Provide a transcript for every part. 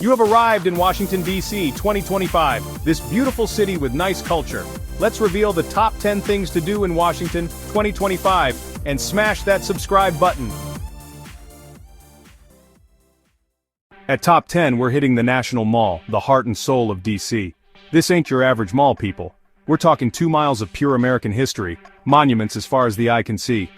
You have arrived in Washington, D.C. 2025, this beautiful city with nice culture. Let's reveal the top 10 things to do in Washington 2025 and smash that subscribe button. At top 10, we're hitting the National Mall, the heart and soul of D.C. This ain't your average mall, people. We're talking 2 miles of pure American history, monuments as far as the eye can see.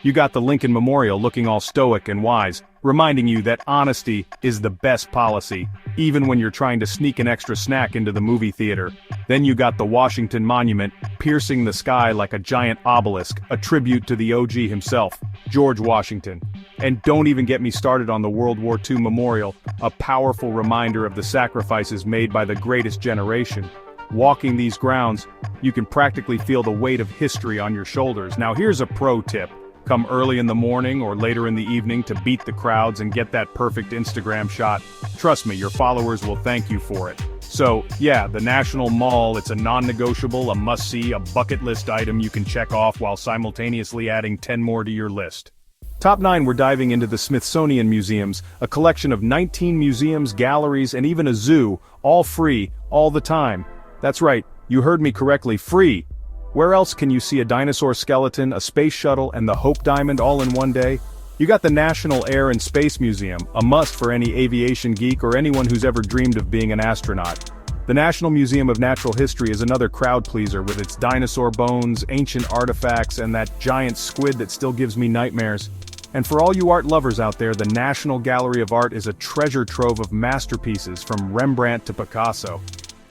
You got the Lincoln Memorial looking all stoic and wise, reminding you that honesty is the best policy, even when you're trying to sneak an extra snack into the movie theater. Then you got the Washington Monument, piercing the sky like a giant obelisk, a tribute to the OG himself, George Washington. And don't even get me started on the World War II Memorial, a powerful reminder of the sacrifices made by the greatest generation. Walking these grounds, you can practically feel the weight of history on your shoulders. Now here's a pro tip. Come early in the morning or later in the evening to beat the crowds and get that perfect Instagram shot. Trust me, your followers will thank you for it. So, yeah, the National Mall, it's a non-negotiable, a must-see, a bucket list item you can check off while simultaneously adding 10 more to your list. Top 9, we're diving into the Smithsonian Museums, a collection of 19 museums, galleries, and even a zoo, all free, all the time. That's right, you heard me correctly, free. Where else can you see a dinosaur skeleton, a space shuttle, and the Hope Diamond all in one day? You got the National Air and Space Museum, a must for any aviation geek or anyone who's ever dreamed of being an astronaut. The National Museum of Natural History is another crowd pleaser with its dinosaur bones, ancient artifacts, and that giant squid that still gives me nightmares. And for all you art lovers out there, the National Gallery of Art is a treasure trove of masterpieces from Rembrandt to Picasso.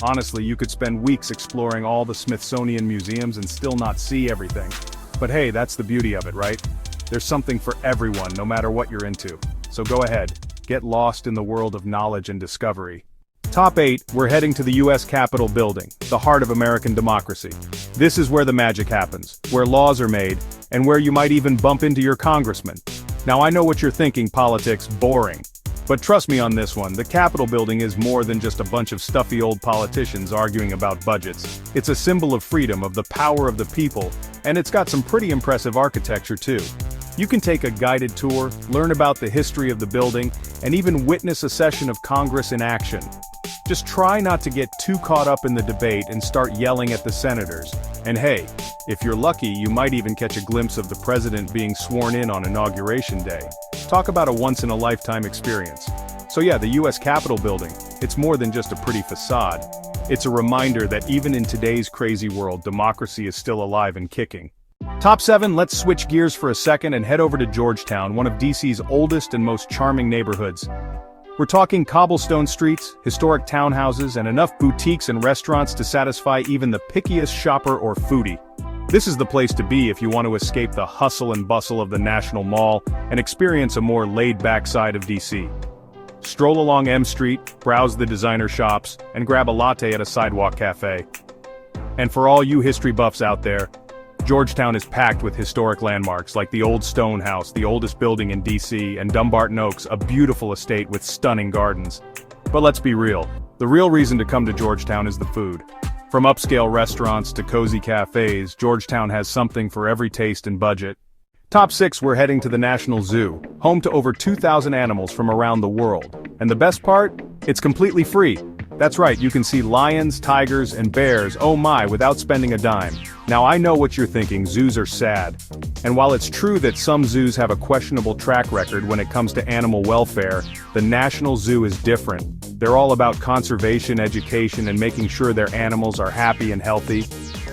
Honestly, you could spend weeks exploring all the Smithsonian museums and still not see everything. But hey, that's the beauty of it, right? There's something for everyone, no matter what you're into. So go ahead, get lost in the world of knowledge and discovery. Top 8, we're heading to the U.S. Capitol building, the heart of American democracy. This is where the magic happens, where laws are made, and where you might even bump into your congressman. Now I know what you're thinking, politics, boring. But trust me on this one, the Capitol building is more than just a bunch of stuffy old politicians arguing about budgets. It's a symbol of freedom, of the power of the people, and it's got some pretty impressive architecture too. You can take a guided tour, learn about the history of the building, and even witness a session of Congress in action. Just try not to get too caught up in the debate and start yelling at the senators. And hey, if you're lucky, you might even catch a glimpse of the president being sworn in on Inauguration Day. Talk about a once-in-a-lifetime experience. So yeah, the U.S. Capitol building, it's more than just a pretty facade. It's a reminder that even in today's crazy world, democracy is still alive and kicking. Top 7, let's switch gears for a second and head over to Georgetown, one of DC's oldest and most charming neighborhoods. We're talking cobblestone streets, historic townhouses, and enough boutiques and restaurants to satisfy even the pickiest shopper or foodie. This is the place to be if you want to escape the hustle and bustle of the National Mall and experience a more laid-back side of DC. Stroll along M Street, browse the designer shops, and grab a latte at a sidewalk cafe. And for all you history buffs out there, Georgetown is packed with historic landmarks like the Old Stone House, the oldest building in DC, and Dumbarton Oaks, a beautiful estate with stunning gardens. But let's be real, the real reason to come to Georgetown is the food. From upscale restaurants to cozy cafes, Georgetown has something for every taste and budget. Top 6, we're heading to the National Zoo, home to over 2,000 animals from around the world. And the best part? It's completely free. That's right, you can see lions, tigers, and bears, oh my, without spending a dime. Now I know what you're thinking, zoos are sad. And while it's true that some zoos have a questionable track record when it comes to animal welfare, the National Zoo is different. They're all about conservation, education, and making sure their animals are happy and healthy.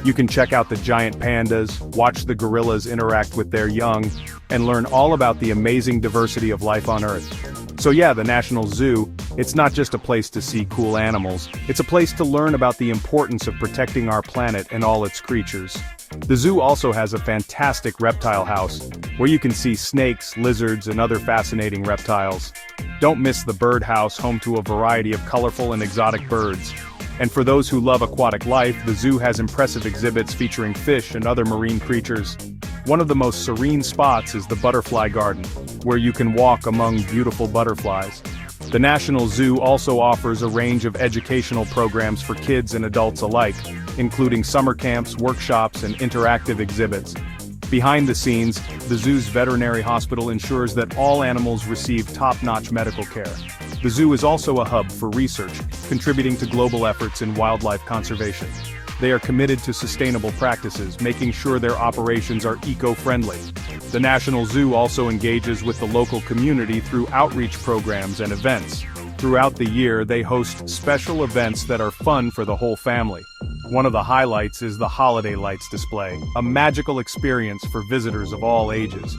You can check out the giant pandas, watch the gorillas interact with their young, and learn all about the amazing diversity of life on Earth. So yeah, the National Zoo, it's not just a place to see cool animals, it's a place to learn about the importance of protecting our planet and all its creatures. The zoo also has a fantastic reptile house, where you can see snakes, lizards, and other fascinating reptiles. Don't miss the bird house, home to a variety of colorful and exotic birds. And for those who love aquatic life, the zoo has impressive exhibits featuring fish and other marine creatures. One of the most serene spots is the Butterfly Garden, where you can walk among beautiful butterflies. The National Zoo also offers a range of educational programs for kids and adults alike, including summer camps, workshops, and interactive exhibits. Behind the scenes, the zoo's veterinary hospital ensures that all animals receive top-notch medical care. The zoo is also a hub for research, contributing to global efforts in wildlife conservation. They are committed to sustainable practices, making sure their operations are eco-friendly. The National Zoo also engages with the local community through outreach programs and events. Throughout the year, they host special events that are fun for the whole family. One of the highlights is the Holiday Lights display, a magical experience for visitors of all ages.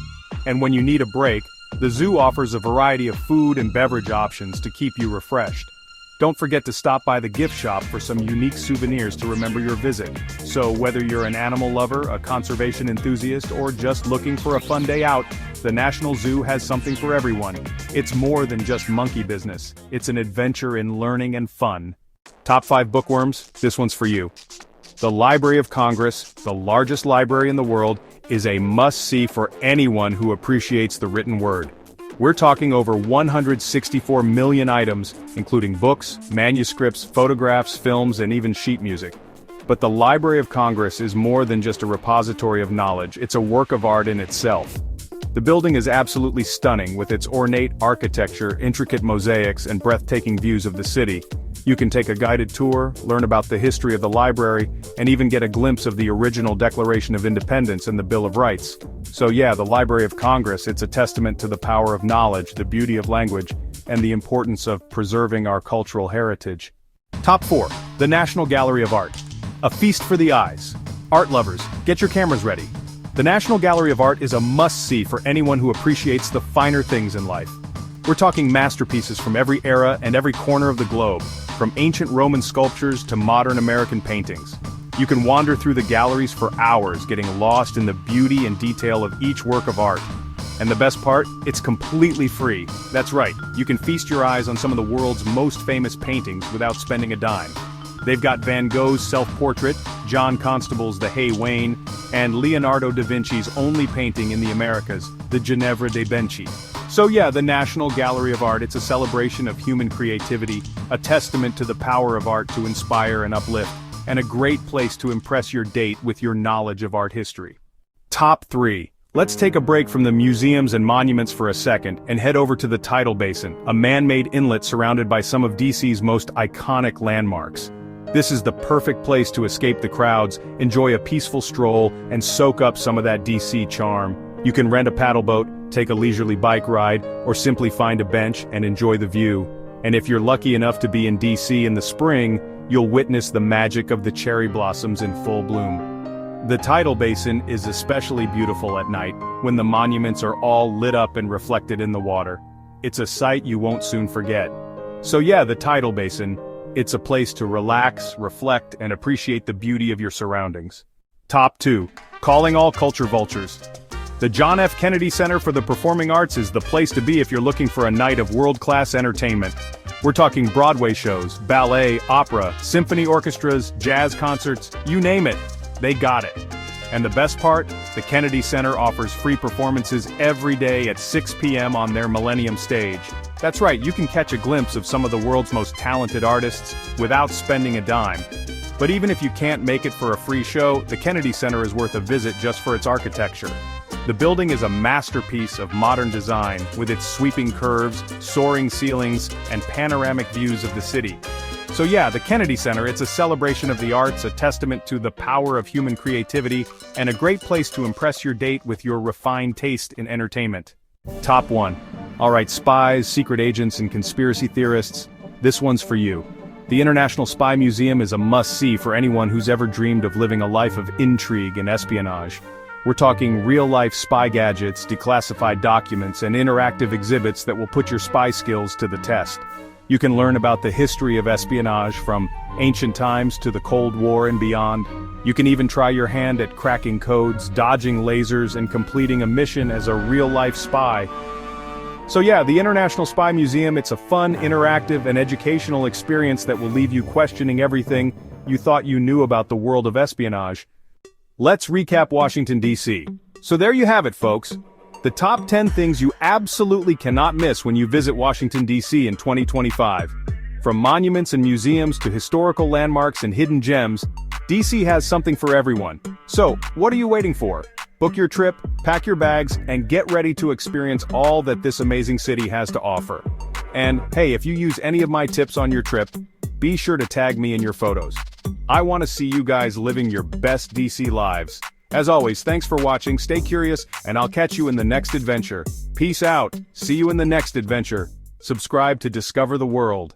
And when you need a break, the zoo offers a variety of food and beverage options to keep you refreshed. Don't forget to stop by the gift shop for some unique souvenirs to remember your visit. So whether you're an animal lover, a conservation enthusiast, or just looking for a fun day out, the National Zoo has something for everyone. It's more than just monkey business. It's an adventure in learning and fun. Top 5 bookworms, this one's for you. The Library of Congress, the largest library in the world, is a must-see for anyone who appreciates the written word. We're talking over 164 million items, including books, manuscripts, photographs, films, and even sheet music. But the Library of Congress is more than just a repository of knowledge, it's a work of art in itself. The building is absolutely stunning with its ornate architecture, intricate mosaics, and breathtaking views of the city. You can take a guided tour, learn about the history of the library, and even get a glimpse of the original Declaration of Independence and the Bill of Rights. So yeah, the Library of Congress, it's a testament to the power of knowledge, the beauty of language, and the importance of preserving our cultural heritage. Top 4. The National Gallery of Art. A feast for the eyes. Art lovers, get your cameras ready. The National Gallery of Art is a must-see for anyone who appreciates the finer things in life. We're talking masterpieces from every era and every corner of the globe, from ancient Roman sculptures to modern American paintings. You can wander through the galleries for hours, getting lost in the beauty and detail of each work of art. And the best part? It's completely free. That's right, you can feast your eyes on some of the world's most famous paintings without spending a dime. They've got Van Gogh's self-portrait, John Constable's The Hay Wain, and Leonardo da Vinci's only painting in the Americas, the Ginevra dei Benci. So yeah, the National Gallery of Art, it's a celebration of human creativity, a testament to the power of art to inspire and uplift, and a great place to impress your date with your knowledge of art history. Top 3. Let's take a break from the museums and monuments for a second and head over to the Tidal Basin, a man-made inlet surrounded by some of DC's most iconic landmarks. This is the perfect place to escape the crowds, enjoy a peaceful stroll, and soak up some of that DC charm. You can rent a paddle boat, take a leisurely bike ride, or simply find a bench and enjoy the view. And if you're lucky enough to be in DC in the spring, you'll witness the magic of the cherry blossoms in full bloom. The Tidal Basin is especially beautiful at night, when the monuments are all lit up and reflected in the water. It's a sight you won't soon forget. So yeah, the Tidal Basin, it's a place to relax, reflect, and appreciate the beauty of your surroundings. Top 2. Calling all culture vultures. The John F. Kennedy Center for the Performing Arts is the place to be if you're looking for a night of world-class entertainment. We're talking Broadway shows, ballet, opera, symphony orchestras, jazz concerts, you name it, they got it. And the best part? The Kennedy Center offers free performances every day at 6 p.m. on their Millennium stage. That's right, you can catch a glimpse of some of the world's most talented artists without spending a dime. But even if you can't make it for a free show, the Kennedy Center is worth a visit just for its architecture. The building is a masterpiece of modern design, with its sweeping curves, soaring ceilings, and panoramic views of the city. So yeah, the Kennedy Center, it's a celebration of the arts, a testament to the power of human creativity, and a great place to impress your date with your refined taste in entertainment. Top 1. Alright, spies, secret agents, and conspiracy theorists, this one's for you. The International Spy Museum is a must-see for anyone who's ever dreamed of living a life of intrigue and espionage. We're talking real-life spy gadgets, declassified documents, and interactive exhibits that will put your spy skills to the test. You can learn about the history of espionage from ancient times to the Cold War and beyond. You can even try your hand at cracking codes, dodging lasers, and completing a mission as a real-life spy. So yeah, the International Spy Museum, it's a fun, interactive, and educational experience that will leave you questioning everything you thought you knew about the world of espionage. Let's recap Washington, D.C. So there you have it, folks. The top 10 things you absolutely cannot miss when you visit Washington, D.C. in 2025. From monuments and museums to historical landmarks and hidden gems, D.C. has something for everyone. So, what are you waiting for? Book your trip, pack your bags, and get ready to experience all that this amazing city has to offer. And, hey, if you use any of my tips on your trip, be sure to tag me in your photos. I want to see you guys living your best DC lives. As always, thanks for watching, stay curious, and I'll catch you in the next adventure. Peace out, see you in the next adventure. Subscribe to discover the world.